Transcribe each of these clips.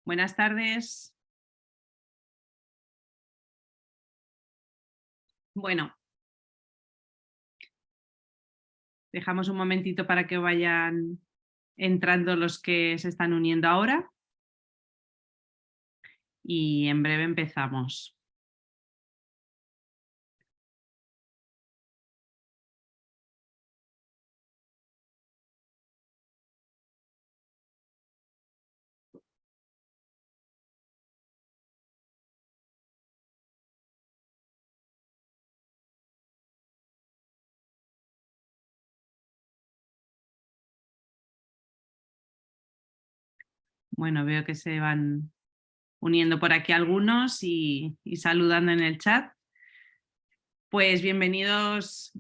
Buenas tardes. Bueno, dejamos un momentito para que vayan entrando los que se están uniendo ahora y en breve empezamos. Bueno, veo que se van uniendo por aquí algunos y saludando en el chat. Pues bienvenidos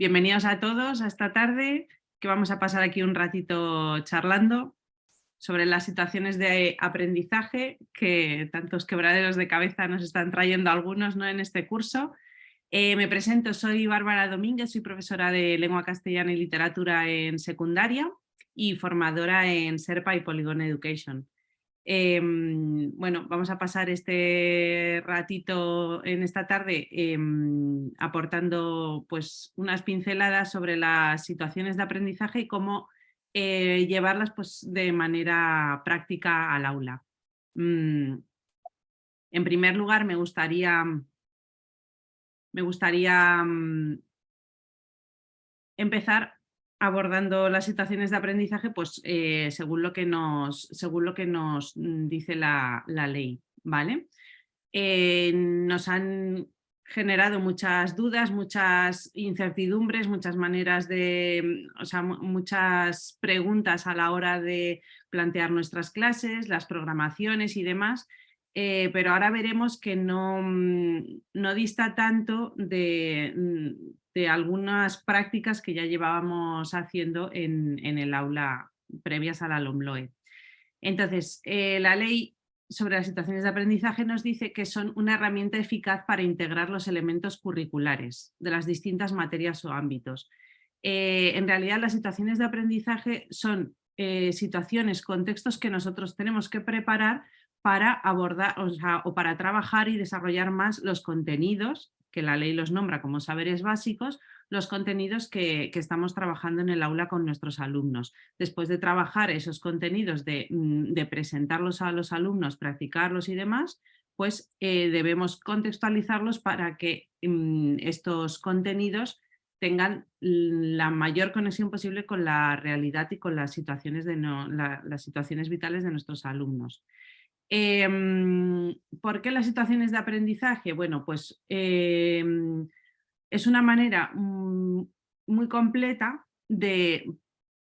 a todos a esta tarde, que vamos a pasar aquí un ratito charlando sobre las situaciones de aprendizaje que tantos quebraderos de cabeza nos están trayendo algunos, ¿no?, en este curso. Me presento, soy Bárbara Domínguez, soy profesora de lengua castellana y literatura en secundaria y formadora en SERPA y Polygon Education. Bueno, vamos a pasar este ratito en esta tarde aportando pues, unas pinceladas sobre las situaciones de aprendizaje y cómo llevarlas pues, de manera práctica al aula. En primer lugar, me gustaría empezar abordando las situaciones de aprendizaje pues, según lo que nos dice la ley, ¿vale? Nos han generado muchas dudas, muchas incertidumbres, muchas maneras de, o sea, muchas preguntas a la hora de plantear nuestras clases, las programaciones y demás, pero ahora veremos que no dista tanto de algunas prácticas que ya llevábamos haciendo en el aula previas a la LOMLOE. Entonces, la ley sobre las situaciones de aprendizaje nos dice que son una herramienta eficaz para integrar los elementos curriculares de las distintas materias o ámbitos. En realidad, las situaciones de aprendizaje son situaciones, contextos que nosotros tenemos que preparar para abordar, o para trabajar y desarrollar más los contenidos, que la ley los nombra como saberes básicos, los contenidos que estamos trabajando en el aula con nuestros alumnos. Después de trabajar esos contenidos, de presentarlos a los alumnos, practicarlos y demás, pues debemos contextualizarlos para que estos contenidos tengan la mayor conexión posible con la realidad y con las situaciones, las situaciones vitales de nuestros alumnos. ¿Por qué las situaciones de aprendizaje? Bueno, pues es una manera muy completa de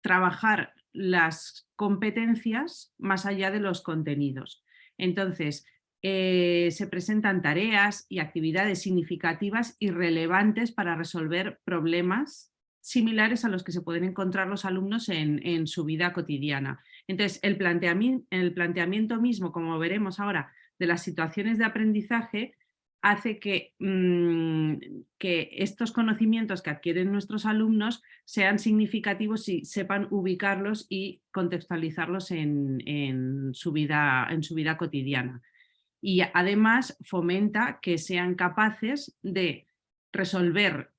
trabajar las competencias más allá de los contenidos. Entonces, se presentan tareas y actividades significativas y relevantes para resolver problemas similares a los que se pueden encontrar los alumnos en su vida cotidiana. Entonces, el planteamiento mismo, como veremos ahora, de las situaciones de aprendizaje hace que estos conocimientos que adquieren nuestros alumnos sean significativos y sepan ubicarlos y contextualizarlos en su vida cotidiana. Y además fomenta que sean capaces de resolver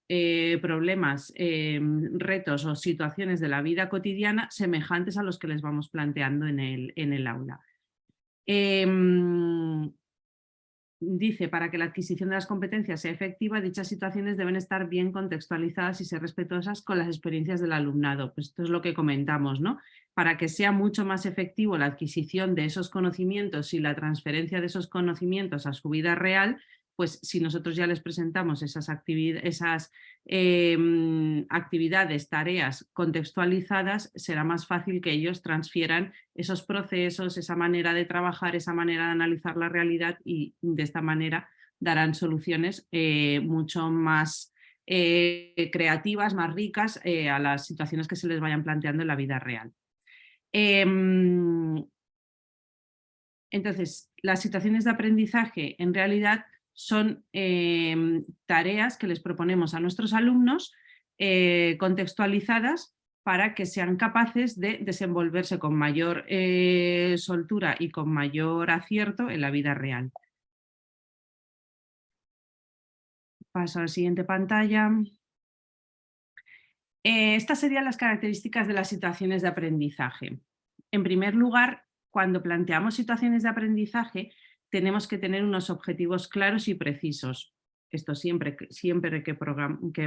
problemas, retos o situaciones de la vida cotidiana semejantes a los que les vamos planteando en el aula. Dice, para que la adquisición de las competencias sea efectiva, dichas situaciones deben estar bien contextualizadas y ser respetuosas con las experiencias del alumnado. Pues esto es lo que comentamos, ¿no? Para que sea mucho más efectivo la adquisición de esos conocimientos y la transferencia de esos conocimientos a su vida real, pues si nosotros ya les presentamos esas actividades, tareas contextualizadas, será más fácil que ellos transfieran esos procesos, esa manera de trabajar, esa manera de analizar la realidad y de esta manera darán soluciones mucho más creativas, más ricas a las situaciones que se les vayan planteando en la vida real. Entonces, las situaciones de aprendizaje en realidad son tareas que les proponemos a nuestros alumnos contextualizadas para que sean capaces de desenvolverse con mayor soltura y con mayor acierto en la vida real. Paso a la siguiente pantalla. Estas serían las características de las situaciones de aprendizaje. En primer lugar, cuando planteamos situaciones de aprendizaje, tenemos que tener unos objetivos claros y precisos. Esto siempre que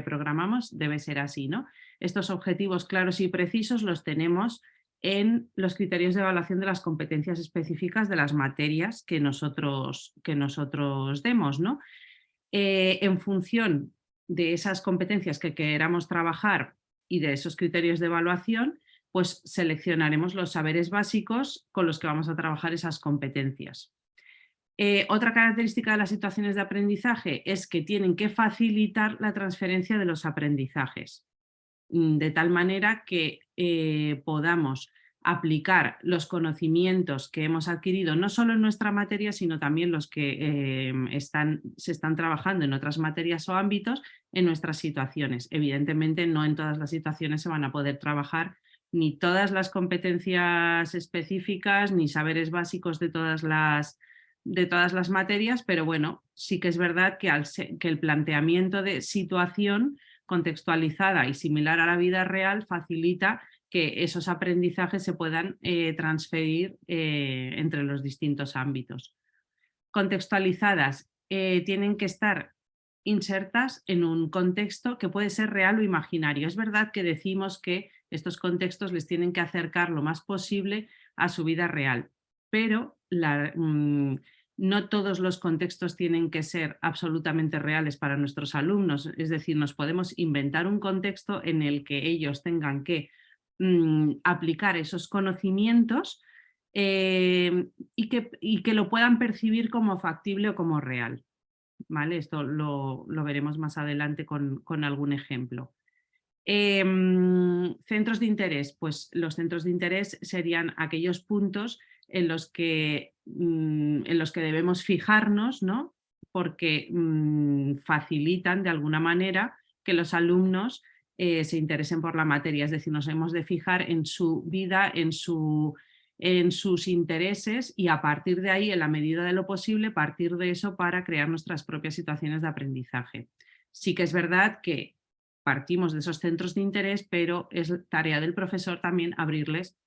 programamos debe ser así, ¿no? Estos objetivos claros y precisos los tenemos en los criterios de evaluación de las competencias específicas de las materias que nosotros demos, ¿no? En función de esas competencias que queramos trabajar y de esos criterios de evaluación, pues seleccionaremos los saberes básicos con los que vamos a trabajar esas competencias. Otra característica de las situaciones de aprendizaje es que tienen que facilitar la transferencia de los aprendizajes, de tal manera que podamos aplicar los conocimientos que hemos adquirido no solo en nuestra materia, sino también los que se están trabajando en otras materias o ámbitos en nuestras situaciones. Evidentemente, no en todas las situaciones se van a poder trabajar ni todas las competencias específicas, ni saberes básicos de todas las materias, pero bueno, sí que es verdad que el planteamiento de situación contextualizada y similar a la vida real facilita que esos aprendizajes se puedan transferir entre los distintos ámbitos. Contextualizadas, tienen que estar insertas en un contexto que puede ser real o imaginario. Es verdad que decimos que estos contextos les tienen que acercar lo más posible a su vida real, pero no todos los contextos tienen que ser absolutamente reales para nuestros alumnos. Es decir, nos podemos inventar un contexto en el que ellos tengan que aplicar esos conocimientos y que lo puedan percibir como factible o como real. ¿Vale? Esto lo veremos más adelante con algún ejemplo. Centros de interés, pues los centros de interés serían aquellos puntos en los que debemos fijarnos, ¿no? Porque facilitan de alguna manera que los alumnos se interesen por la materia, es decir, nos hemos de fijar en su vida, en sus intereses y a partir de ahí, en la medida de lo posible, partir de eso para crear nuestras propias situaciones de aprendizaje. Sí que es verdad que partimos de esos centros de interés, pero es tarea del profesor también abrirles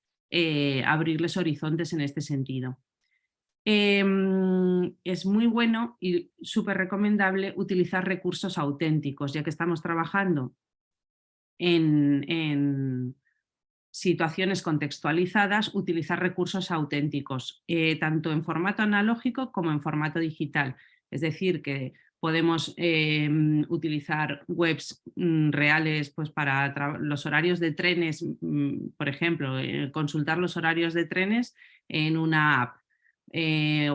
horizontes en este sentido. Es muy bueno y súper recomendable utilizar recursos auténticos, ya que estamos trabajando en situaciones contextualizadas, utilizar recursos auténticos, tanto en formato analógico como en formato digital. Es decir, que podemos utilizar webs reales pues, para los horarios de trenes, por ejemplo, consultar los horarios de trenes en una app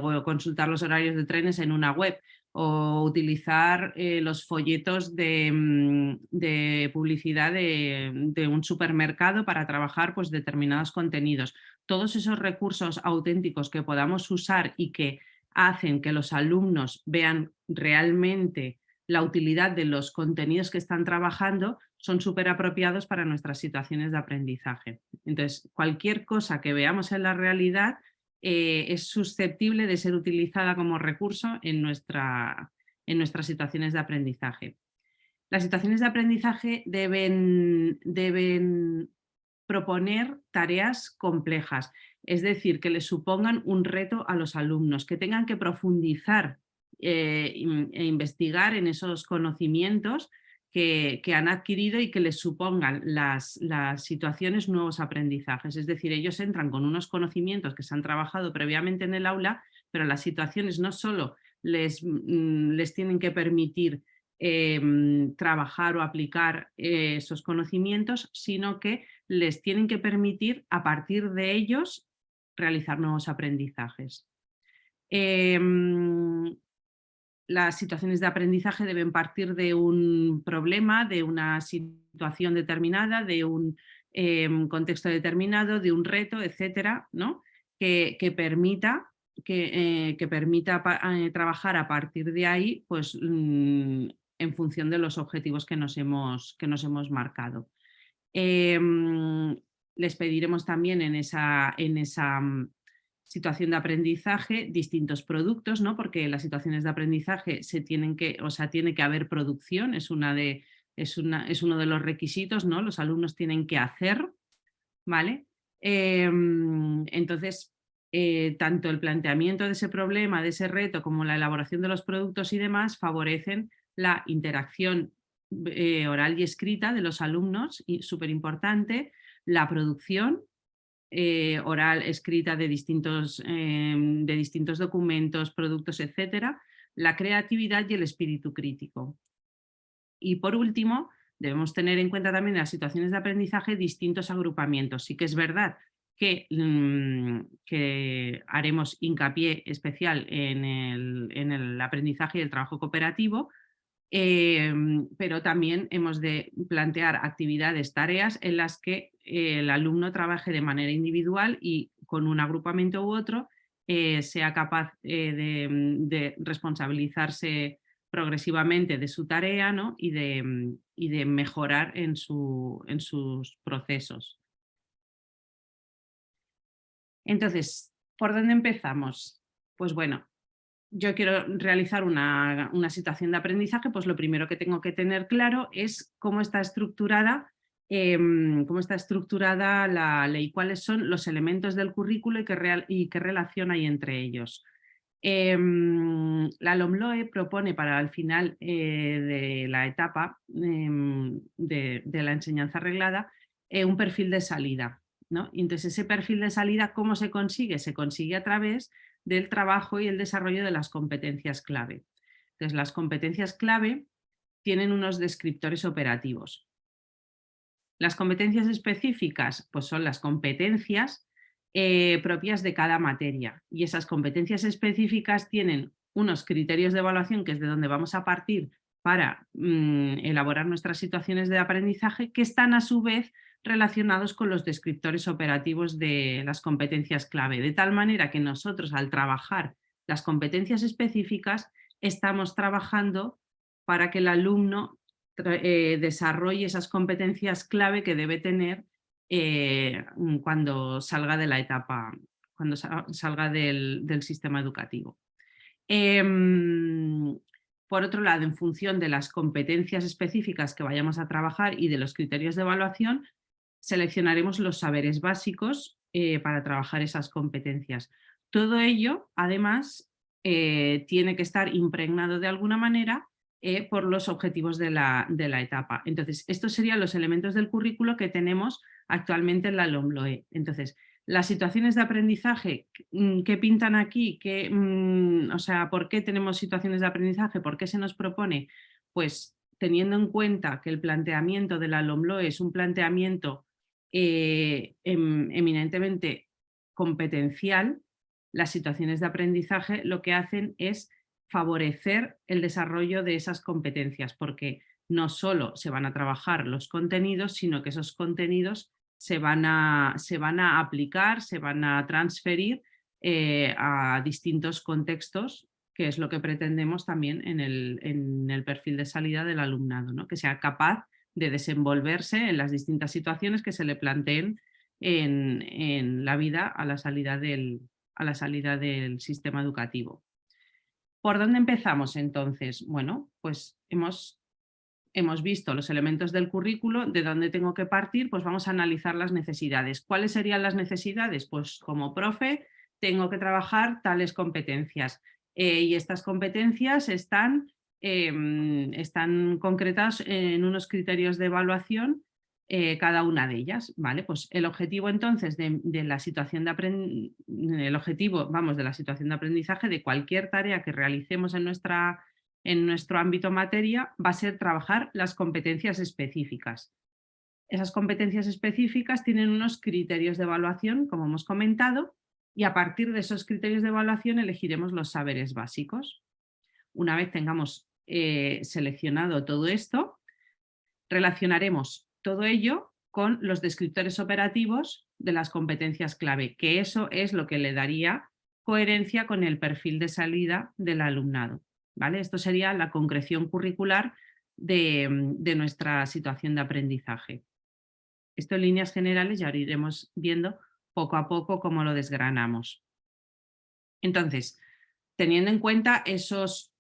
o consultar los horarios de trenes en una web o utilizar los folletos de publicidad de un supermercado para trabajar pues, determinados contenidos. Todos esos recursos auténticos que podamos usar y que hacen que los alumnos vean realmente la utilidad de los contenidos que están trabajando son súper apropiados para nuestras situaciones de aprendizaje. Entonces, cualquier cosa que veamos en la realidad es susceptible de ser utilizada como recurso en nuestras situaciones de aprendizaje. Las situaciones de aprendizaje deben proponer tareas complejas, es decir, que les supongan un reto a los alumnos, que tengan que profundizar e investigar en esos conocimientos que han adquirido y que les supongan las situaciones nuevos aprendizajes. Es decir, ellos entran con unos conocimientos que se han trabajado previamente en el aula, pero las situaciones no solo les tienen que permitir trabajar o aplicar esos conocimientos, sino que les tienen que permitir a partir de ellos realizar nuevos aprendizajes. Las situaciones de aprendizaje deben partir de un problema, de una situación determinada, de un contexto determinado, de un reto, etcétera, ¿no? que permita trabajar a partir de ahí pues, en función de los objetivos que nos hemos marcado. Les pediremos también en esa situación de aprendizaje distintos productos, ¿no? Porque en las situaciones de aprendizaje tiene que haber producción, es uno de los requisitos, ¿no? Los alumnos tienen que hacer, ¿vale? Entonces, tanto el planteamiento de ese problema, de ese reto, como la elaboración de los productos y demás favorecen la interacción oral y escrita de los alumnos, y súper importante, la producción oral, escrita de distintos documentos, productos, etcétera, la creatividad y el espíritu crítico. Y por último, debemos tener en cuenta también en las situaciones de aprendizaje distintos agrupamientos. Sí que es verdad que haremos hincapié especial en el aprendizaje y el trabajo cooperativo, pero también hemos de plantear actividades, tareas en las que el alumno trabaje de manera individual y con un agrupamiento u otro sea capaz de responsabilizarse progresivamente de su tarea, ¿no? y de mejorar en sus procesos. Entonces, ¿por dónde empezamos? Pues bueno, yo quiero realizar una situación de aprendizaje, pues lo primero que tengo que tener claro es cómo está estructurada la ley, cuáles son los elementos del currículo y qué relación hay entre ellos. La LOMLOE propone para el final de la etapa de la enseñanza reglada un perfil de salida, ¿no? Y entonces ese perfil de salida, ¿cómo se consigue? Se consigue a través del trabajo y el desarrollo de las competencias clave. Entonces, las competencias clave tienen unos descriptores operativos. Las competencias específicas, pues son las competencias propias de cada materia, y esas competencias específicas tienen unos criterios de evaluación, que es de donde vamos a partir para elaborar nuestras situaciones de aprendizaje, que están a su vez relacionados con los descriptores operativos de las competencias clave, de tal manera que nosotros, al trabajar las competencias específicas, estamos trabajando para que el alumno desarrolle esas competencias clave que debe tener cuando salga de la etapa, cuando salga del sistema educativo. Por otro lado, en función de las competencias específicas que vayamos a trabajar y de los criterios de evaluación, seleccionaremos los saberes básicos para trabajar esas competencias. Todo ello, además, tiene que estar impregnado de alguna manera por los objetivos de la etapa. Entonces, estos serían los elementos del currículo que tenemos actualmente en la LOMLOE. Entonces, las situaciones de aprendizaje, ¿qué pintan aquí? O sea, ¿por qué tenemos situaciones de aprendizaje? ¿Por qué se nos propone? Pues teniendo en cuenta que el planteamiento de la LOMLOE es un planteamiento eminentemente competencial, las situaciones de aprendizaje lo que hacen es favorecer el desarrollo de esas competencias, porque no solo se van a trabajar los contenidos, sino que esos contenidos se van a aplicar, se van a transferir a distintos contextos, que es lo que pretendemos también en el perfil de salida del alumnado, ¿no? Que sea capaz de desenvolverse en las distintas situaciones que se le planteen en la vida a la salida del sistema educativo. ¿Por dónde empezamos entonces? Bueno, pues hemos visto los elementos del currículo, de dónde tengo que partir, pues vamos a analizar las necesidades. ¿Cuáles serían las necesidades? Pues como profe tengo que trabajar tales competencias y estas competencias están concretadas en unos criterios de evaluación cada una de ellas, ¿vale? Pues el objetivo entonces de la situación de de la situación de aprendizaje de cualquier tarea que realicemos en nuestro ámbito materia va a ser trabajar las competencias específicas. Esas competencias específicas tienen unos criterios de evaluación, como hemos comentado, y a partir de esos criterios de evaluación elegiremos los saberes básicos. Una vez tengamos seleccionado todo esto, relacionaremos todo ello con los descriptores operativos de las competencias clave, que eso es lo que le daría coherencia con el perfil de salida del alumnado, ¿vale? Esto sería la concreción curricular de nuestra situación de aprendizaje. Esto en líneas generales ya iremos viendo poco a poco cómo lo desgranamos. Entonces, teniendo en cuenta esos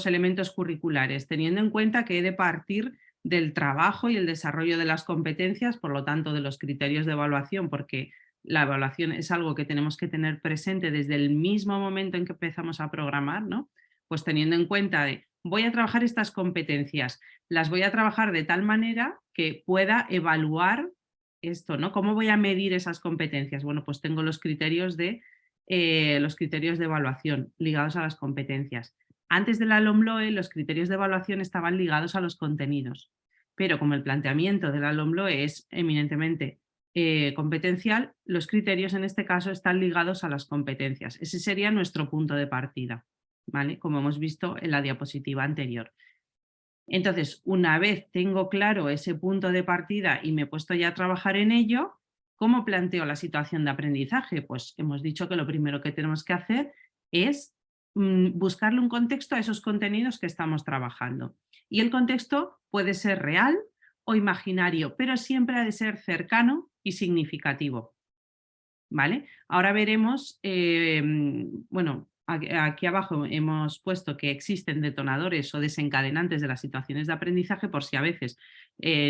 elementos curriculares, teniendo en cuenta que he de partir del trabajo y el desarrollo de las competencias, por lo tanto de los criterios de evaluación, porque la evaluación es algo que tenemos que tener presente desde el mismo momento en que empezamos a programar, ¿no? Pues teniendo en cuenta de voy a trabajar estas competencias, las voy a trabajar de tal manera que pueda evaluar esto, ¿no? ¿Cómo voy a medir esas competencias? Bueno, pues tengo los criterios de evaluación ligados a las competencias. Antes de la LOMLOE, los criterios de evaluación estaban ligados a los contenidos, pero como el planteamiento de la LOMLOE es eminentemente competencial, los criterios en este caso están ligados a las competencias. Ese sería nuestro punto de partida, ¿vale? Como hemos visto en la diapositiva anterior. Entonces, una vez tengo claro ese punto de partida y me he puesto ya a trabajar en ello, ¿cómo planteo la situación de aprendizaje? Pues hemos dicho que lo primero que tenemos que hacer es buscarle un contexto a esos contenidos que estamos trabajando. Y el contexto puede ser real o imaginario, pero siempre ha de ser cercano y significativo. ¿Vale? Ahora veremos, bueno, aquí abajo hemos puesto que existen detonadores o desencadenantes de las situaciones de aprendizaje por si a veces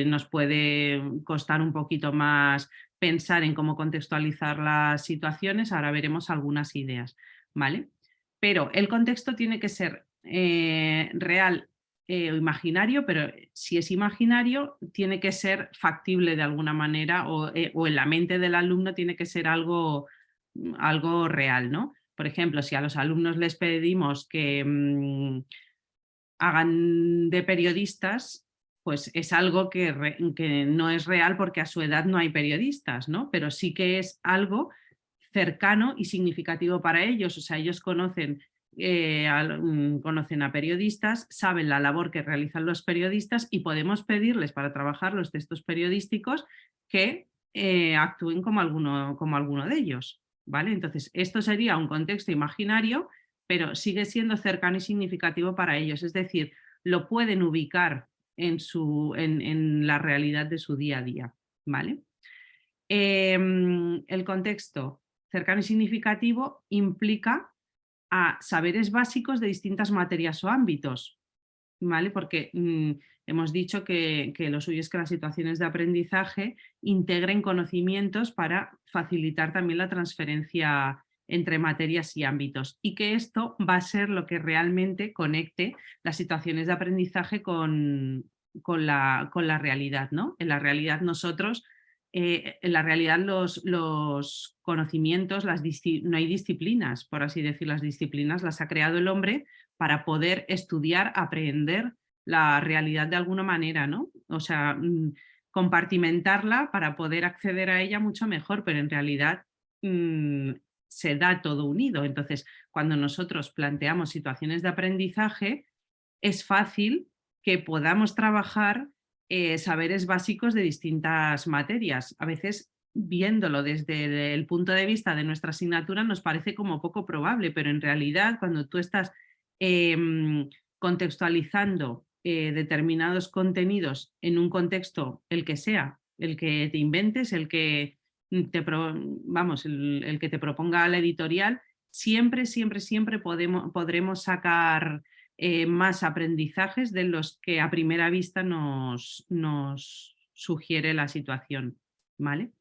nos puede costar un poquito más pensar en cómo contextualizar las situaciones. Ahora veremos algunas ideas, ¿vale? Pero el contexto tiene que ser real o imaginario, pero si es imaginario tiene que ser factible de alguna manera o en la mente del alumno tiene que ser algo real, ¿no? Por ejemplo, si a los alumnos les pedimos que hagan de periodistas, pues es algo que no es real porque a su edad no hay periodistas, ¿no? Pero sí que es algo cercano y significativo para ellos. O sea, ellos conocen a periodistas, saben la labor que realizan los periodistas y podemos pedirles para trabajar los textos periodísticos que actúen como alguno de ellos. ¿Vale? Entonces, esto sería un contexto imaginario, pero sigue siendo cercano y significativo para ellos. Es decir, lo pueden ubicar en la realidad de su día a día. ¿Vale? El contexto cercano y significativo implica a saberes básicos de distintas materias o ámbitos, ¿vale? Porque hemos dicho que lo suyo es que las situaciones de aprendizaje integren conocimientos para facilitar también la transferencia entre materias y ámbitos y que esto va a ser lo que realmente conecte las situaciones de aprendizaje con la realidad, ¿no? En la realidad nosotros en la realidad los conocimientos, no hay disciplinas, por así decir, las disciplinas las ha creado el hombre para poder estudiar, aprender la realidad de alguna manera, ¿no? O sea, compartimentarla para poder acceder a ella mucho mejor, pero en realidad mmm, se da todo unido. Entonces, cuando nosotros planteamos situaciones de aprendizaje, es fácil que podamos trabajar saberes básicos de distintas materias. A veces, viéndolo desde el punto de vista de nuestra asignatura, nos parece como poco probable, pero en realidad cuando tú estás contextualizando determinados contenidos en un contexto, el que sea, el que te inventes, el que el que te proponga la editorial, siempre podremos sacar más aprendizajes de los que a primera vista nos sugiere la situación. ¿Vale?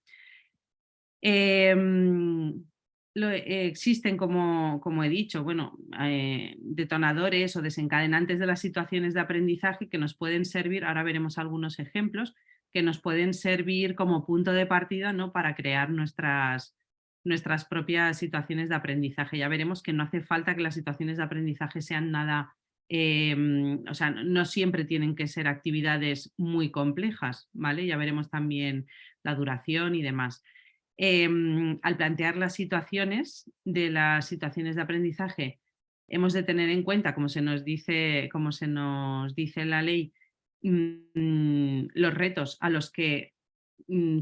Existen, como he dicho, bueno, detonadores o desencadenantes de las situaciones de aprendizaje que nos pueden servir, ahora veremos algunos ejemplos, que nos pueden servir como punto de partida, ¿no? Para crear nuestras propias situaciones de aprendizaje. Ya veremos que no hace falta que las situaciones de aprendizaje sean nada, o sea, no siempre tienen que ser actividades muy complejas, ¿vale? Ya veremos también la duración y demás. Al plantear las situaciones de aprendizaje, hemos de tener en cuenta, como se nos dice en la ley, los retos a los que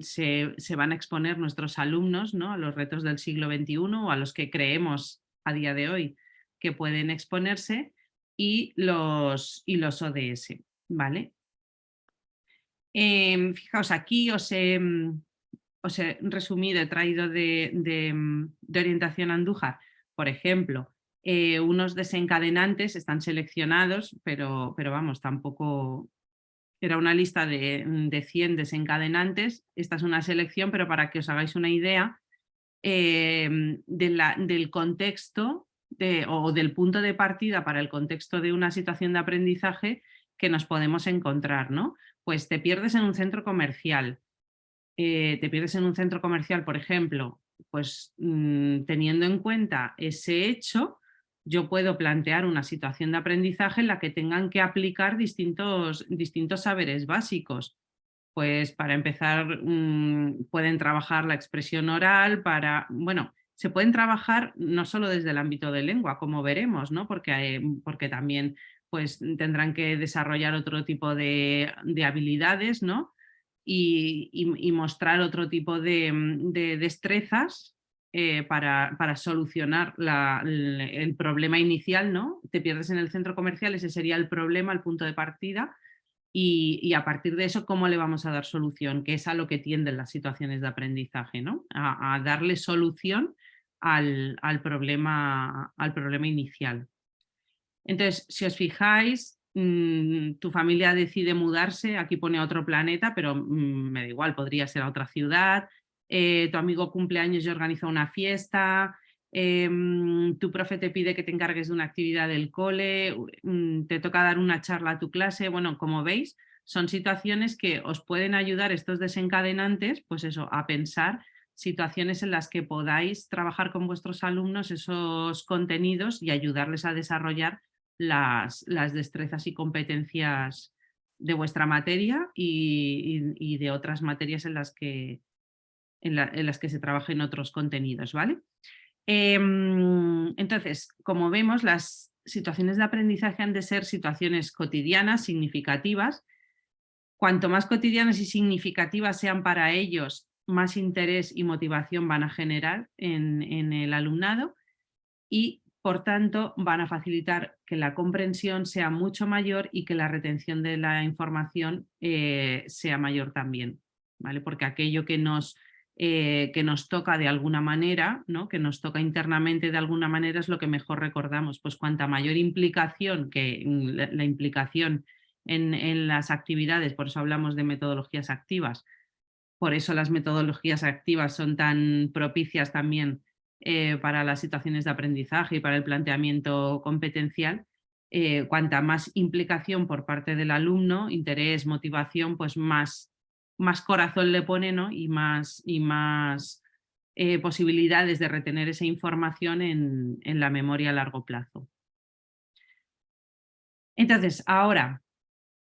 se van a exponer nuestros alumnos, ¿no? A los retos del siglo XXI o a los que creemos a día de hoy que pueden exponerse y los ODS, ¿vale? Fijaos, aquí os he resumido, he traído de Orientación Andújar, por ejemplo, unos desencadenantes están seleccionados, pero vamos, tampoco era una lista de 100 desencadenantes. Esta es una selección, pero para que os hagáis una idea del contexto o del punto de partida para el contexto de una situación de aprendizaje que nos podemos encontrar, ¿no? Pues te pierdes en un centro comercial. Te pierdes en un centro comercial, por ejemplo, pues teniendo en cuenta ese hecho, yo puedo plantear una situación de aprendizaje en la que tengan que aplicar distintos saberes básicos. Pues para empezar, pueden trabajar la expresión oral, bueno, se pueden trabajar no solo desde el ámbito de lengua, como veremos, ¿no? Porque también pues, tendrán que desarrollar otro tipo de habilidades, ¿no? Y mostrar otro tipo de destrezas para solucionar el problema inicial, ¿no? Te pierdes en el centro comercial, ese sería el problema, el punto de partida, y a partir de eso, ¿cómo le vamos a dar solución? Que es a lo que tienden las situaciones de aprendizaje, ¿no? A darle solución al problema inicial. Entonces, si os fijáis, tu familia decide mudarse, aquí pone a otro planeta, pero me da igual, podría ser a otra ciudad, tu amigo cumple años y organiza una fiesta, tu profe te pide que te encargues de una actividad del cole, te toca dar una charla a tu clase. Bueno, como veis, son situaciones que os pueden ayudar estos desencadenantes, pues eso, a pensar situaciones en las que podáis trabajar con vuestros alumnos esos contenidos y ayudarles a desarrollar las destrezas y competencias de vuestra materia y de otras materias en las que se trabajen otros contenidos, ¿vale? Entonces, como vemos, las situaciones de aprendizaje han de ser situaciones cotidianas, significativas. Cuanto más cotidianas y significativas sean para ellos, más interés y motivación van a generar en el alumnado y, por tanto, van a facilitar que la comprensión sea mucho mayor y que la retención de la información sea mayor también, ¿vale? Porque aquello que nos toca de alguna manera, ¿no? Que nos toca internamente de alguna manera, es lo que mejor recordamos. Pues cuanta mayor implicación, que la implicación en las actividades, por eso hablamos de metodologías activas, por eso las metodologías activas son tan propicias también para las situaciones de aprendizaje y para el planteamiento competencial. Cuanta más implicación por parte del alumno, interés, motivación, pues más corazón le pone, ¿no? y más posibilidades de retener esa información en la memoria a largo plazo. Entonces, ahora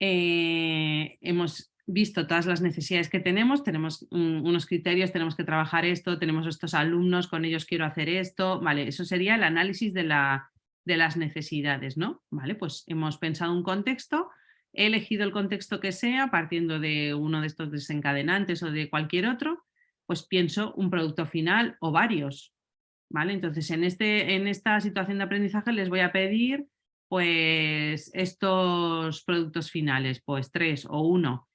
hemos visto todas las necesidades que tenemos unos criterios, tenemos que trabajar esto, tenemos estos alumnos, con ellos quiero hacer esto, vale, eso sería el análisis de las necesidades, ¿no? Vale, pues hemos pensado un contexto, he elegido el contexto que sea, partiendo de uno de estos desencadenantes o de cualquier otro, pues pienso un producto final o varios, ¿vale? Entonces, en esta situación de aprendizaje les voy a pedir pues estos productos finales, pues 3 o 1.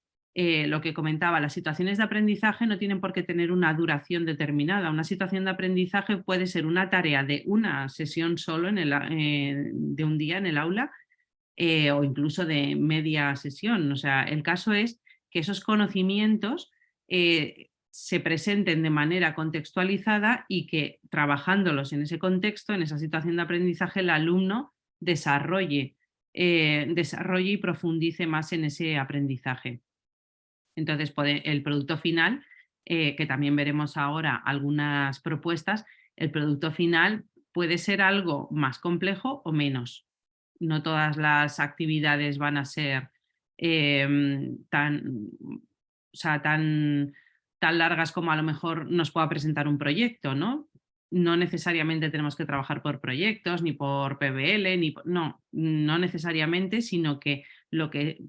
Lo que comentaba, las situaciones de aprendizaje no tienen por qué tener una duración determinada. Una situación de aprendizaje puede ser una tarea de una sesión solo de un día en el aula o incluso de media sesión. O sea, el caso es que esos conocimientos se presenten de manera contextualizada y que trabajándolos en ese contexto, en esa situación de aprendizaje, el alumno desarrolle y profundice más en ese aprendizaje. Entonces, el producto final, que también veremos ahora algunas propuestas, el producto final puede ser algo más complejo o menos. No todas las actividades van a ser tan largas como a lo mejor nos pueda presentar un proyecto, ¿no? No necesariamente tenemos que trabajar por proyectos, ni por PBL, no necesariamente, sino que lo que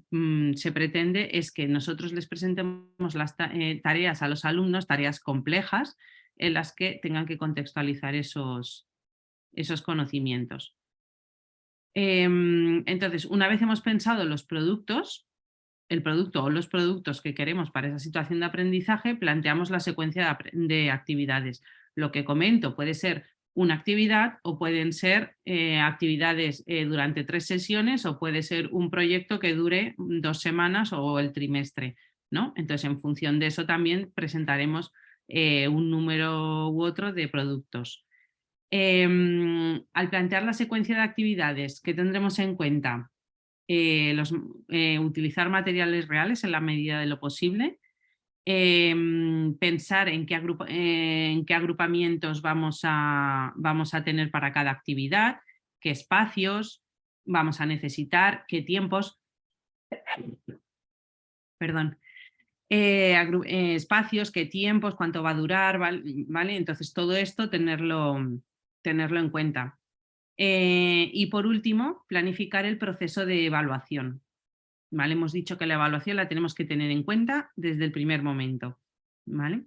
se pretende es que nosotros les presentemos las tareas a los alumnos, tareas complejas, en las que tengan que contextualizar esos conocimientos. Entonces, una vez hemos pensado los productos, el producto o los productos que queremos para esa situación de aprendizaje, planteamos la secuencia de actividades. Lo que comento puede ser una actividad o pueden ser actividades durante 3 sesiones o puede ser un proyecto que dure 2 semanas o el trimestre, ¿no? Entonces, en función de eso también presentaremos un número u otro de productos. Al plantear la secuencia de actividades, ¿qué tendremos en cuenta? Utilizar materiales reales en la medida de lo posible, pensar en qué agrupamientos vamos a tener para cada actividad, qué espacios vamos a necesitar, qué tiempos, perdón, espacios, qué tiempos, cuánto va a durar, ¿vale? Entonces todo esto tenerlo en cuenta. Y por último, planificar el proceso de evaluación. ¿Vale? Hemos dicho que la evaluación la tenemos que tener en cuenta desde el primer momento. ¿Vale?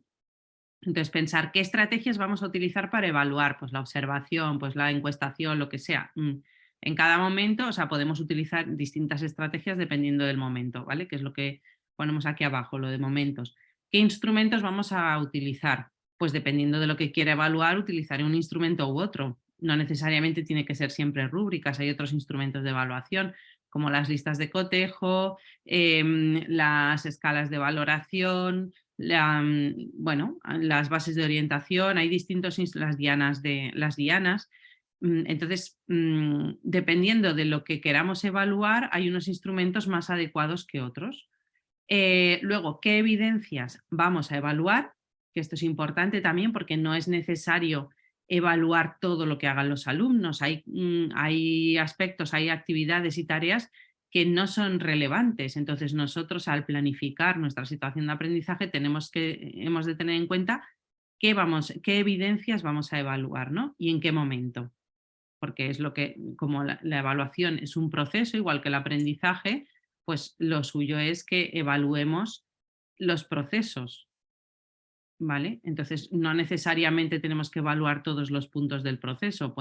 Entonces, pensar qué estrategias vamos a utilizar para evaluar, pues la observación, pues la encuestación, lo que sea. En cada momento, o sea, podemos utilizar distintas estrategias dependiendo del momento, ¿vale? Que es lo que ponemos aquí abajo, lo de momentos. ¿Qué instrumentos vamos a utilizar? Pues dependiendo de lo que quiera evaluar, utilizaré un instrumento u otro. No necesariamente tiene que ser siempre rúbricas, hay otros instrumentos de evaluación, como las listas de cotejo, las escalas de valoración, bueno, las bases de orientación, hay distintos, las dianas. Entonces, dependiendo de lo que queramos evaluar, hay unos instrumentos más adecuados que otros. Luego, ¿qué evidencias vamos a evaluar? Que esto es importante también porque no es necesario evaluar todo lo que hagan los alumnos. Hay aspectos, hay actividades y tareas que no son relevantes. Entonces, nosotros al planificar nuestra situación de aprendizaje hemos de tener en cuenta qué evidencias vamos a evaluar, ¿no? Y en qué momento. Porque es lo que, como la evaluación es un proceso, igual que el aprendizaje, pues lo suyo es que evaluemos los procesos, ¿vale? Entonces, no necesariamente tenemos que evaluar todos los puntos del proceso.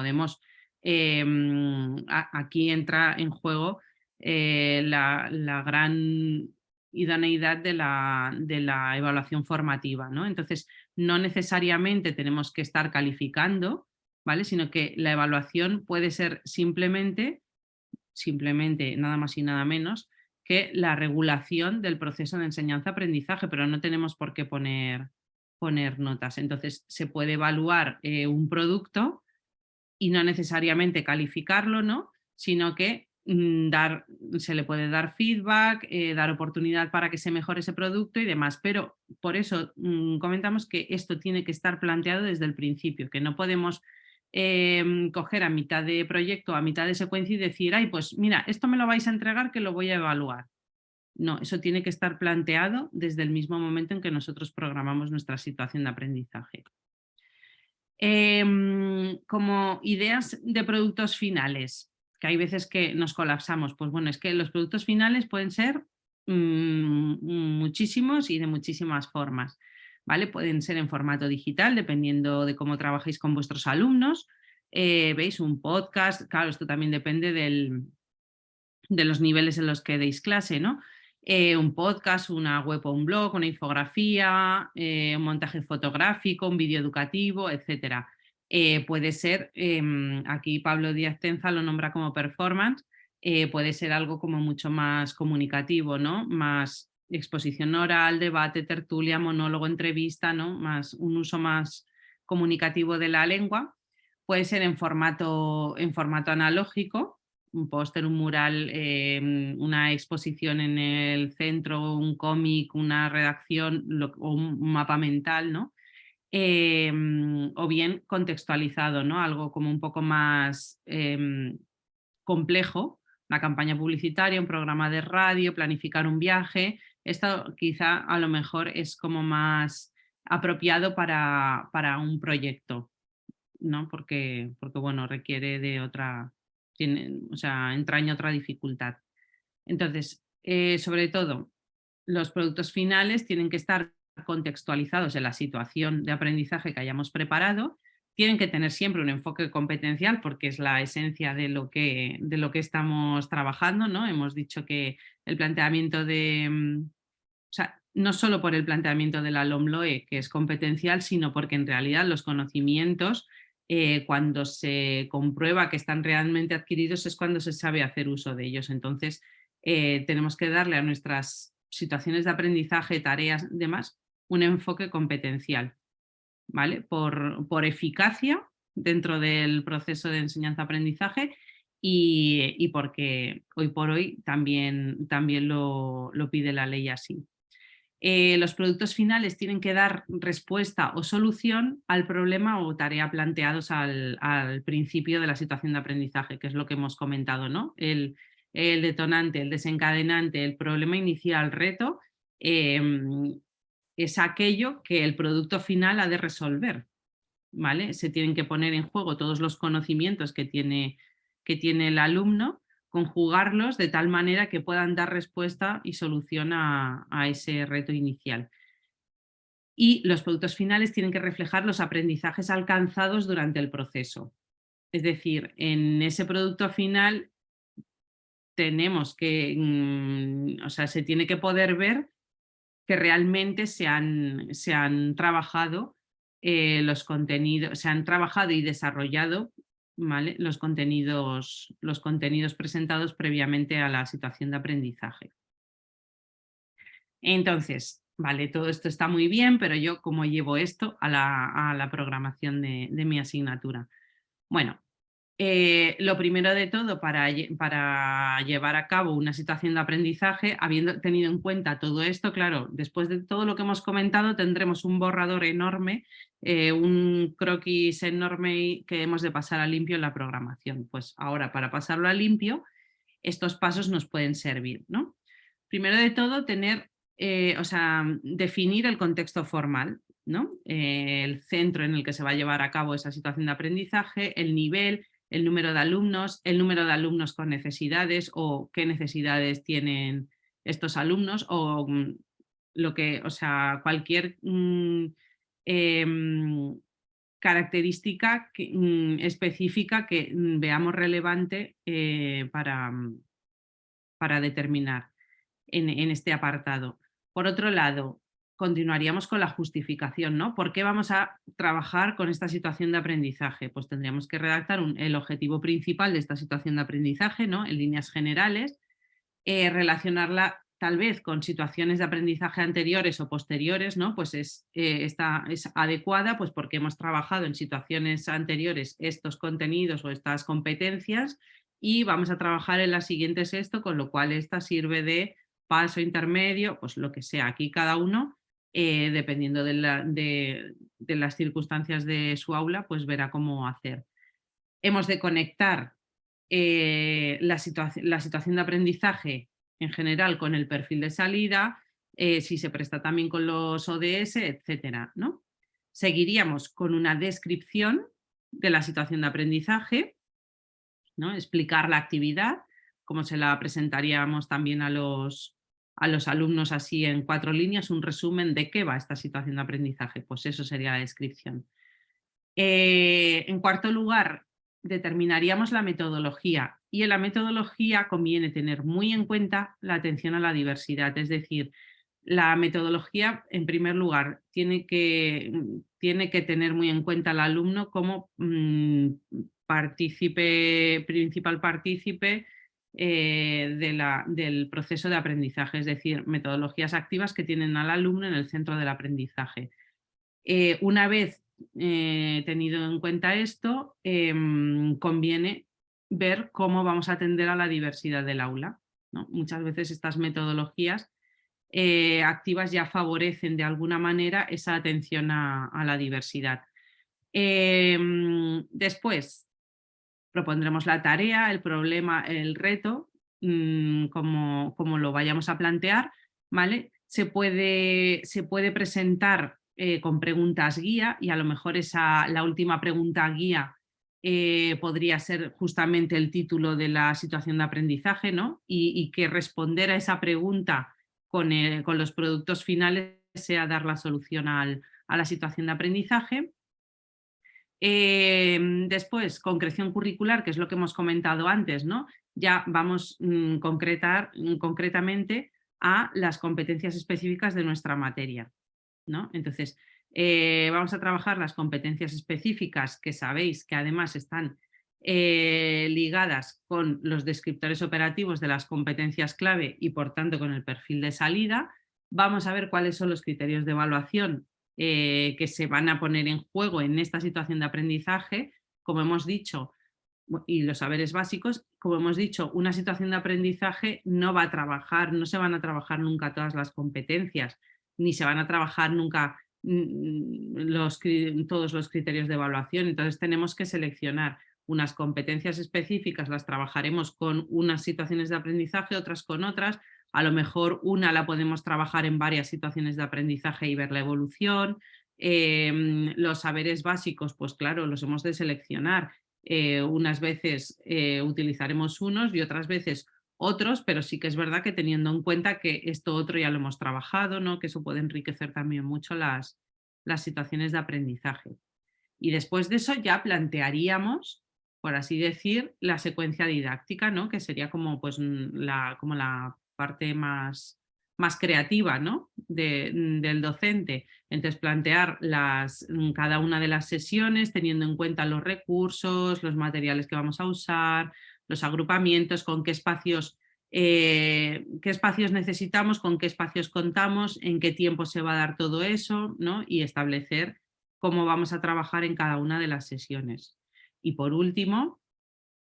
Aquí entra en juego la gran idoneidad de la evaluación formativa, ¿no? Entonces, no necesariamente tenemos que estar calificando, ¿vale? Sino que la evaluación puede ser simplemente, nada más y nada menos, que la regulación del proceso de enseñanza-aprendizaje, pero no tenemos por qué poner notas. Entonces, se puede evaluar un producto y no necesariamente calificarlo, ¿no? Sino que se le puede dar feedback, dar oportunidad para que se mejore ese producto y demás. Pero por eso comentamos que esto tiene que estar planteado desde el principio, que no podemos coger a mitad de proyecto, a mitad de secuencia y decir, ay, pues mira, esto me lo vais a entregar que lo voy a evaluar. No, eso tiene que estar planteado desde el mismo momento en que nosotros programamos nuestra situación de aprendizaje. Como ideas de productos finales, que hay veces que nos colapsamos. Pues bueno, es que los productos finales pueden ser muchísimos y de muchísimas formas. ¿Vale? Pueden ser en formato digital, dependiendo de cómo trabajéis con vuestros alumnos. ¿Veis? Un podcast, claro, esto también depende de los niveles en los que deis clase, ¿no? Un podcast, una web o un blog, una infografía, un montaje fotográfico, un vídeo educativo, etcétera. Puede ser, aquí Pablo Díaz Tenza lo nombra como performance, puede ser algo como mucho más comunicativo, ¿no? Más exposición oral, debate, tertulia, monólogo, entrevista, ¿no? Un uso más comunicativo de la lengua. Puede ser en formato analógico, un póster, un mural, una exposición en el centro, un cómic, una redacción o un mapa mental, ¿no? O bien contextualizado, ¿no? Algo como un poco más complejo, una campaña publicitaria, un programa de radio, planificar un viaje. Esto quizá a lo mejor es como más apropiado para un proyecto, ¿no? Porque bueno, requiere de otra, o sea, entraña otra dificultad. Entonces, sobre todo, los productos finales tienen que estar contextualizados en la situación de aprendizaje que hayamos preparado, tienen que tener siempre un enfoque competencial porque es la esencia de lo que estamos trabajando, ¿no? Hemos dicho que el planteamiento o sea, no solo por el planteamiento de la LOMLOE, que es competencial, sino porque en realidad los conocimientos, cuando se comprueba que están realmente adquiridos, es cuando se sabe hacer uso de ellos. Entonces, tenemos que darle a nuestras situaciones de aprendizaje, tareas y demás, un enfoque competencial, ¿vale? Por eficacia dentro del proceso de enseñanza-aprendizaje y porque hoy por hoy también lo pide la ley así. Los productos finales tienen que dar respuesta o solución al problema o tarea planteados al principio de la situación de aprendizaje, que es lo que hemos comentado, ¿no? El detonante, el desencadenante, el problema inicial, reto, es aquello que el producto final ha de resolver, ¿vale? Se tienen que poner en juego todos los conocimientos que tiene el alumno, conjugarlos de tal manera que puedan dar respuesta y solución a ese reto inicial. Y los productos finales tienen que reflejar los aprendizajes alcanzados durante el proceso. Es decir, en ese producto final tenemos que, o sea, se tiene que poder ver que realmente se han trabajado los contenidos, se han trabajado y desarrollado, ¿vale? los contenidos presentados previamente a la situación de aprendizaje. Entonces, vale, todo esto está muy bien, pero yo cómo llevo esto a la programación de mi asignatura. Bueno, lo primero de todo, para llevar a cabo una situación de aprendizaje, habiendo tenido en cuenta todo esto, claro, después de todo lo que hemos comentado, tendremos un borrador enorme, un croquis enorme que hemos de pasar a limpio en la programación. Pues ahora, para pasarlo a limpio, estos pasos nos pueden servir, ¿no? Primero de todo, definir el contexto formal, ¿no? El centro en el que se va a llevar a cabo esa situación de aprendizaje, el nivel, el número de alumnos con necesidades o qué necesidades tienen estos alumnos o cualquier característica específica que veamos relevante para determinar en este apartado. Por otro lado, continuaríamos con la justificación, ¿no? ¿Por qué vamos a trabajar con esta situación de aprendizaje? Pues tendríamos que redactar el objetivo principal de esta situación de aprendizaje, ¿no? En líneas generales, relacionarla tal vez con situaciones de aprendizaje anteriores o posteriores, ¿no? Pues es adecuada pues porque hemos trabajado en situaciones anteriores estos contenidos o estas competencias y vamos a trabajar en las siguientes esto, con lo cual esta sirve de paso intermedio, pues lo que sea. Aquí cada uno, dependiendo de las circunstancias de su aula, pues verá cómo hacer. Hemos de conectar la situación de aprendizaje en general con el perfil de salida, si se presta también con los ODS, etcétera, ¿no? Seguiríamos con una descripción de la situación de aprendizaje, ¿no? Explicar la actividad, como se la presentaríamos también a los alumnos así en 4 líneas, un resumen de qué va esta situación de aprendizaje, pues eso sería la descripción. En cuarto lugar, determinaríamos la metodología y en la metodología conviene tener muy en cuenta la atención a la diversidad, es decir, la metodología en primer lugar tiene que tener muy en cuenta al alumno como principal partícipe del proceso de aprendizaje, es decir, metodologías activas que tienen al alumno en el centro del aprendizaje. Una vez tenido en cuenta esto, conviene ver cómo vamos a atender a la diversidad del aula, ¿no? Muchas veces estas metodologías activas ya favorecen de alguna manera esa atención a la diversidad. Después propondremos la tarea, el problema, el reto, como lo vayamos a plantear, ¿vale? Se puede presentar con preguntas guía y a lo mejor la última pregunta guía podría ser justamente el título de la situación de aprendizaje, ¿no? Y que responder a esa pregunta con los productos finales sea dar la solución a la situación de aprendizaje. Después, concreción curricular, que es lo que hemos comentado antes, ¿no? Ya vamos concretamente a las competencias específicas de nuestra materia, ¿no? Entonces, vamos a trabajar las competencias específicas que sabéis que además están ligadas con los descriptores operativos de las competencias clave y por tanto con el perfil de salida. Vamos a ver cuáles son los criterios de evaluación que se van a poner en juego en esta situación de aprendizaje. Como hemos dicho, y los saberes básicos, como hemos dicho, una situación de aprendizaje no va a trabajar, no se van a trabajar nunca todas las competencias, ni se van a trabajar nunca todos los criterios de evaluación. Entonces tenemos que seleccionar unas competencias específicas, las trabajaremos con unas situaciones de aprendizaje, otras con otras. A lo mejor una la podemos trabajar en varias situaciones de aprendizaje y ver la evolución. Los saberes básicos, pues claro, los hemos de seleccionar. Unas veces utilizaremos unos y otras veces otros, pero sí que es verdad que teniendo en cuenta que esto otro ya lo hemos trabajado, ¿no? Que eso puede enriquecer también mucho las situaciones de aprendizaje. Y después de eso ya plantearíamos, por así decir, la secuencia didáctica, ¿no? Que sería como, pues, como la parte más creativa, ¿no? Del docente. Entonces, plantear cada una de las sesiones teniendo en cuenta los recursos, los materiales que vamos a usar, los agrupamientos, con qué espacios necesitamos, con qué espacios contamos, en qué tiempo se va a dar todo eso, ¿no? Y establecer cómo vamos a trabajar en cada una de las sesiones. Y por último,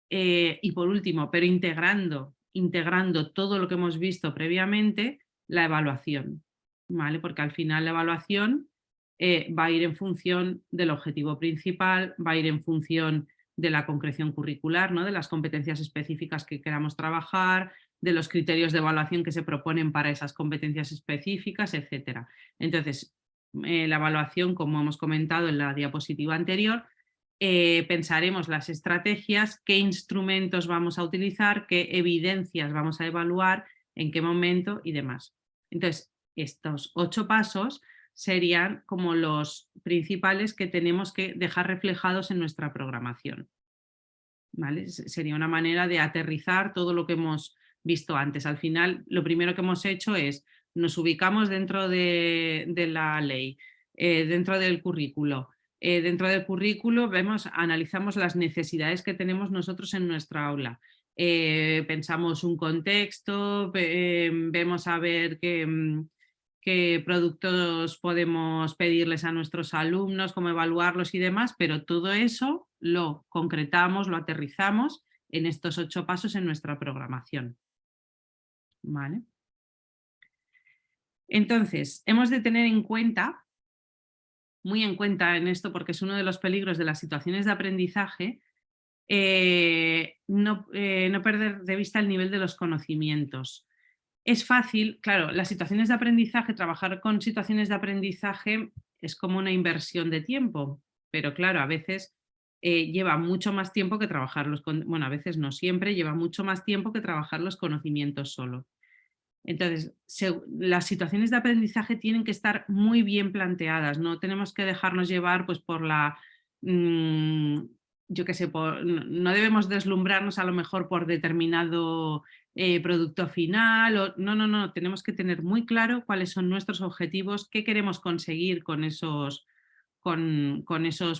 pero integrando todo lo que hemos visto previamente, la evaluación, ¿vale? Porque al final la evaluación va a ir en función del objetivo principal, va a ir en función de la concreción curricular, ¿no? De las competencias específicas que queramos trabajar, de los criterios de evaluación que se proponen para esas competencias específicas, etc. Entonces, la evaluación, como hemos comentado en la diapositiva anterior, pensaremos las estrategias, qué instrumentos vamos a utilizar, qué evidencias vamos a evaluar, en qué momento y demás. Entonces, estos 8 pasos serían como los principales que tenemos que dejar reflejados en nuestra programación, ¿vale? Sería una manera de aterrizar todo lo que hemos visto antes. Al final, lo primero que hemos hecho es nos ubicamos dentro de la ley, dentro del currículo. Dentro del currículo analizamos las necesidades que tenemos nosotros en nuestra aula. Pensamos un contexto, vemos a ver qué productos podemos pedirles a nuestros alumnos, cómo evaluarlos y demás, pero todo eso lo concretamos, lo aterrizamos en estos 8 pasos en nuestra programación. ¿Vale? Entonces, hemos de tener en cuenta, muy en cuenta en esto, porque es uno de los peligros de las situaciones de aprendizaje, no perder de vista el nivel de los conocimientos. Es fácil, claro, las situaciones de aprendizaje, trabajar con situaciones de aprendizaje es como una inversión de tiempo, pero claro, a veces lleva mucho más tiempo que trabajarlos, bueno, a veces no siempre, lleva mucho más tiempo que trabajar los conocimientos solo. Entonces, las situaciones de aprendizaje tienen que estar muy bien planteadas, no tenemos que dejarnos llevar pues, por la, yo qué sé, no debemos deslumbrarnos a lo mejor por determinado producto final, no, tenemos que tener muy claro cuáles son nuestros objetivos, qué queremos conseguir con esos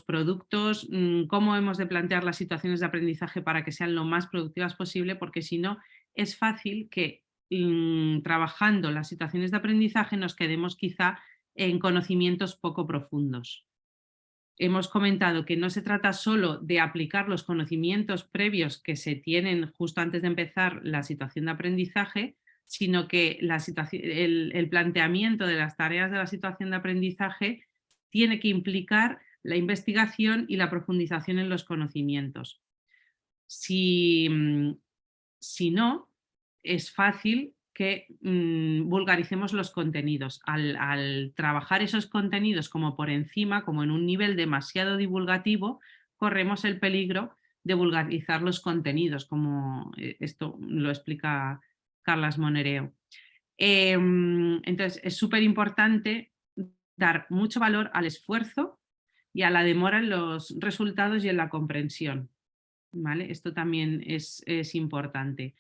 productos, cómo hemos de plantear las situaciones de aprendizaje para que sean lo más productivas posible, porque si no, es fácil que trabajando las situaciones de aprendizaje nos quedemos quizá en conocimientos poco profundos. Hemos comentado que no se trata solo de aplicar los conocimientos previos que se tienen justo antes de empezar la situación de aprendizaje, sino que el planteamiento de las tareas de la situación de aprendizaje tiene que implicar la investigación y la profundización en los conocimientos. Si no, es fácil que vulgaricemos los contenidos. Al trabajar esos contenidos como por encima, como en un nivel demasiado divulgativo, corremos el peligro de vulgarizar los contenidos, como esto lo explica Carlas Monereo. Entonces, es súper importante dar mucho valor al esfuerzo y a la demora en los resultados y en la comprensión. ¿Vale? Esto también es importante.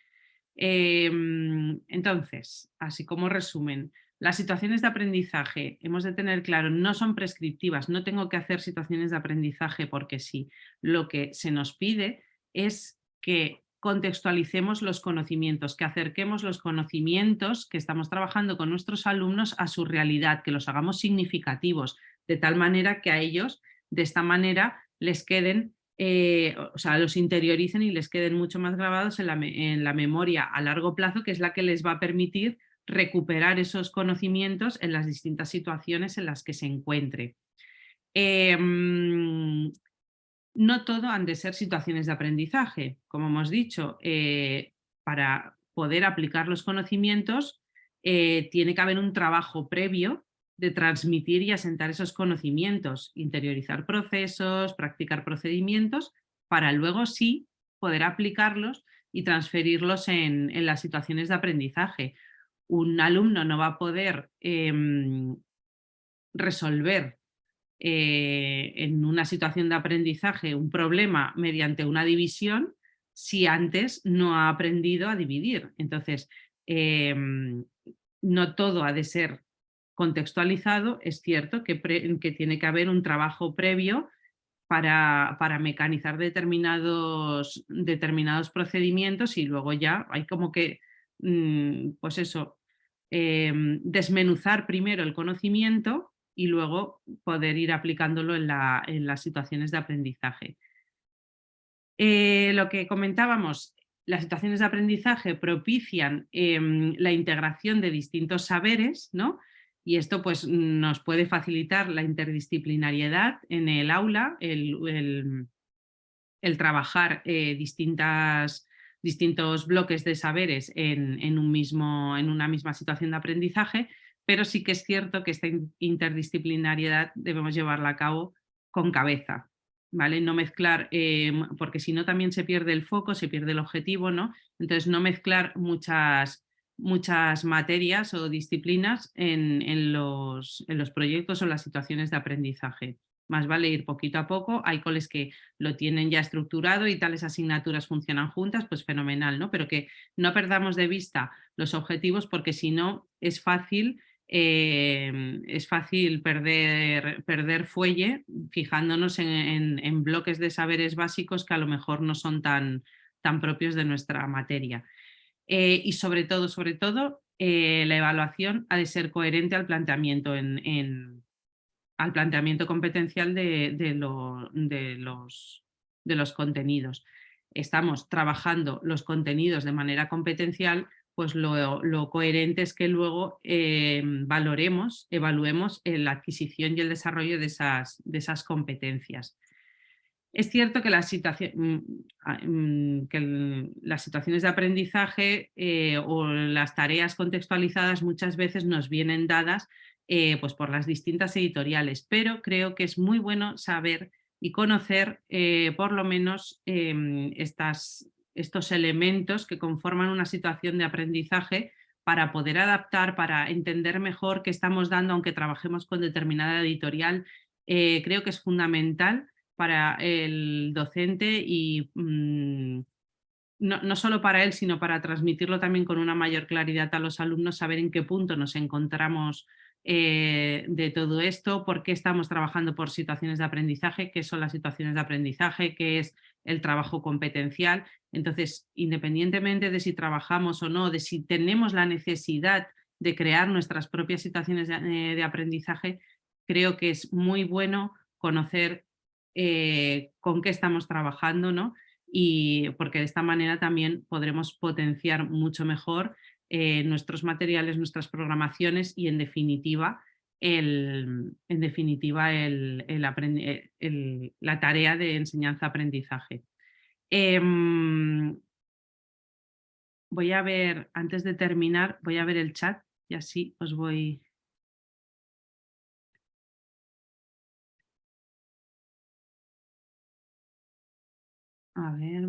Entonces, así como resumen, las situaciones de aprendizaje, hemos de tener claro, no son prescriptivas, no tengo que hacer situaciones de aprendizaje porque sí. Lo que se nos pide es que contextualicemos los conocimientos, que acerquemos los conocimientos que estamos trabajando con nuestros alumnos a su realidad, que los hagamos significativos, de tal manera que a ellos, de esta manera, les queden o sea, los interioricen y les queden mucho más grabados en la memoria a largo plazo, que es la que les va a permitir recuperar esos conocimientos en las distintas situaciones en las que se encuentre. No todo han de ser situaciones de aprendizaje. Como hemos dicho, para poder aplicar los conocimientos tiene que haber un trabajo previo de transmitir y asentar esos conocimientos, interiorizar procesos, practicar procedimientos, para luego sí poder aplicarlos y transferirlos en las situaciones de aprendizaje. Un alumno no va a poder resolver en una situación de aprendizaje un problema mediante una división si antes no ha aprendido a dividir. Entonces, no todo ha de ser contextualizado, es cierto que tiene que haber un trabajo previo para mecanizar determinados procedimientos y luego ya hay como que, pues eso, desmenuzar primero el conocimiento y luego poder ir aplicándolo en las situaciones de aprendizaje. Lo que comentábamos, las situaciones de aprendizaje propician la integración de distintos saberes, ¿no? Y esto pues, nos puede facilitar la interdisciplinariedad en el aula, el trabajar distintos bloques de saberes en una misma situación de aprendizaje, pero sí que es cierto que esta interdisciplinariedad debemos llevarla a cabo con cabeza, ¿vale? No mezclar, porque si no también se pierde el foco, se pierde el objetivo, ¿no? Entonces no mezclar muchas materias o disciplinas en los proyectos o las situaciones de aprendizaje. Más vale ir poquito a poco. Hay coles que lo tienen ya estructurado y tales asignaturas funcionan juntas, pues fenomenal, ¿no? Pero que no perdamos de vista los objetivos porque si no es fácil perder fuelle fijándonos en bloques de saberes básicos que a lo mejor no son tan propios de nuestra materia. Y sobre todo, la evaluación ha de ser coherente al planteamiento al planteamiento competencial de los contenidos. Estamos trabajando los contenidos de manera competencial, pues lo coherente es que luego evaluemos la adquisición y el desarrollo de esas competencias. Es cierto que las situaciones de aprendizaje o las tareas contextualizadas muchas veces nos vienen dadas pues por las distintas editoriales, pero creo que es muy bueno saber y conocer por lo menos estos elementos que conforman una situación de aprendizaje para poder adaptar, para entender mejor qué estamos dando, aunque trabajemos con determinada editorial. Creo que es fundamental para el docente y no solo para él, sino para transmitirlo también con una mayor claridad a los alumnos, saber en qué punto nos encontramos de todo esto, por qué estamos trabajando por situaciones de aprendizaje, qué son las situaciones de aprendizaje, qué es el trabajo competencial. Entonces, independientemente de si trabajamos o no, de si tenemos la necesidad de crear nuestras propias situaciones de aprendizaje, creo que es muy bueno conocer con qué estamos trabajando, ¿no? Y porque de esta manera también podremos potenciar mucho mejor nuestros materiales, nuestras programaciones y en definitiva la tarea de enseñanza-aprendizaje. Voy a ver, antes de terminar, voy a ver el chat y así os voy... A ver...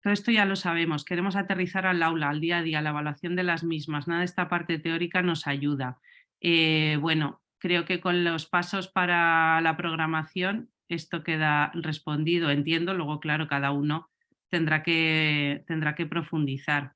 todo esto ya lo sabemos, queremos aterrizar al aula, al día a día, la evaluación de las mismas, nada de esta parte teórica nos ayuda. Bueno, creo que con los pasos para la programación esto queda respondido, entiendo, luego claro, cada uno tendrá que profundizar.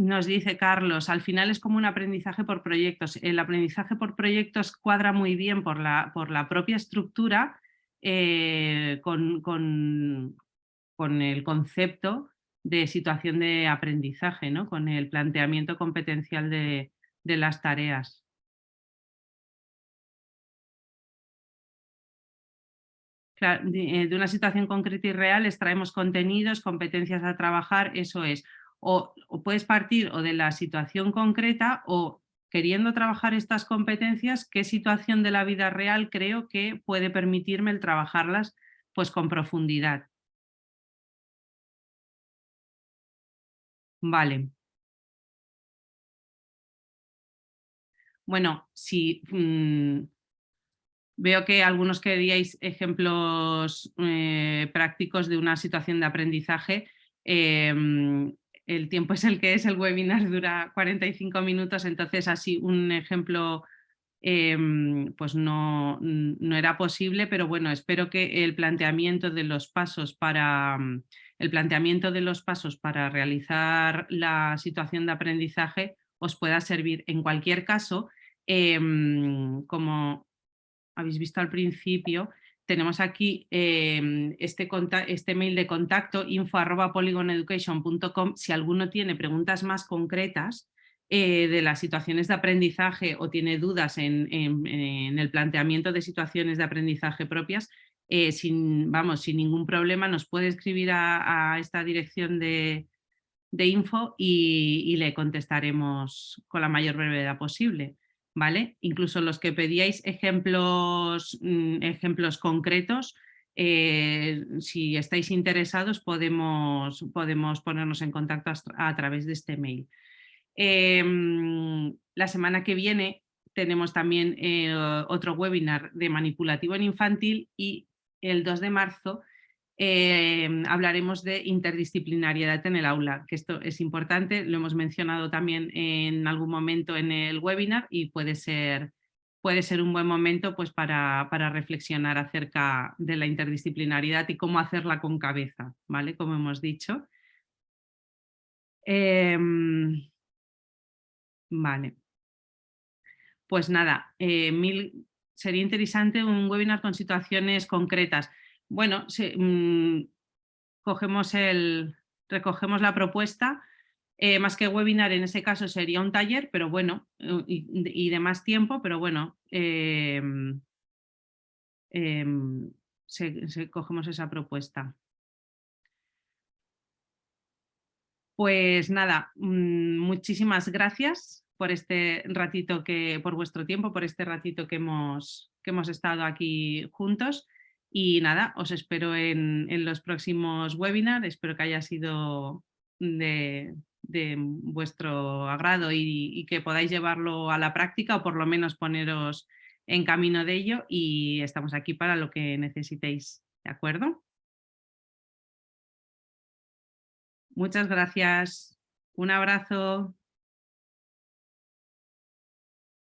Nos dice Carlos, al final es como un aprendizaje por proyectos. El aprendizaje por proyectos cuadra muy bien por la propia estructura con el concepto de situación de aprendizaje, ¿no? Con el planteamiento competencial de las tareas. Claro, de una situación concreta y real extraemos contenidos, competencias a trabajar, eso es. O puedes partir o de la situación concreta o queriendo trabajar estas competencias, ¿qué situación de la vida real creo que puede permitirme el trabajarlas pues con profundidad? Vale. Bueno, si veo que algunos queríais ejemplos prácticos de una situación de aprendizaje. El tiempo es el que es, el webinar dura 45 minutos, entonces así un ejemplo pues no era posible, pero bueno, espero que el planteamiento de los pasos para realizar la situación de aprendizaje os pueda servir. En cualquier caso, como habéis visto al principio, tenemos aquí este mail de contacto info@polygoneducation.com. Si alguno tiene preguntas más concretas de las situaciones de aprendizaje o tiene dudas en el planteamiento de situaciones de aprendizaje propias, sin ningún problema nos puede escribir a esta dirección de info y le contestaremos con la mayor brevedad posible. ¿Vale? Incluso los que pedíais ejemplos concretos, si estáis interesados podemos ponernos en contacto a través de este mail. La semana que viene tenemos también otro webinar de manipulativo en infantil y el 2 de marzo hablaremos de interdisciplinariedad en el aula, que esto es importante, lo hemos mencionado también en algún momento en el webinar y puede ser un buen momento pues, para reflexionar acerca de la interdisciplinariedad y cómo hacerla con cabeza, ¿vale? Como hemos dicho. Vale. Pues nada, sería interesante un webinar con situaciones concretas. Bueno, recogemos la propuesta, más que webinar en ese caso sería un taller, pero bueno, y de más tiempo, pero bueno, cogemos esa propuesta. Pues nada, muchísimas gracias por este ratito por vuestro tiempo, por este ratito que hemos estado aquí juntos. Y nada, os espero en los próximos webinars. Espero que haya sido de vuestro agrado y que podáis llevarlo a la práctica o por lo menos poneros en camino de ello. Y estamos aquí para lo que necesitéis. ¿De acuerdo? Muchas gracias. Un abrazo.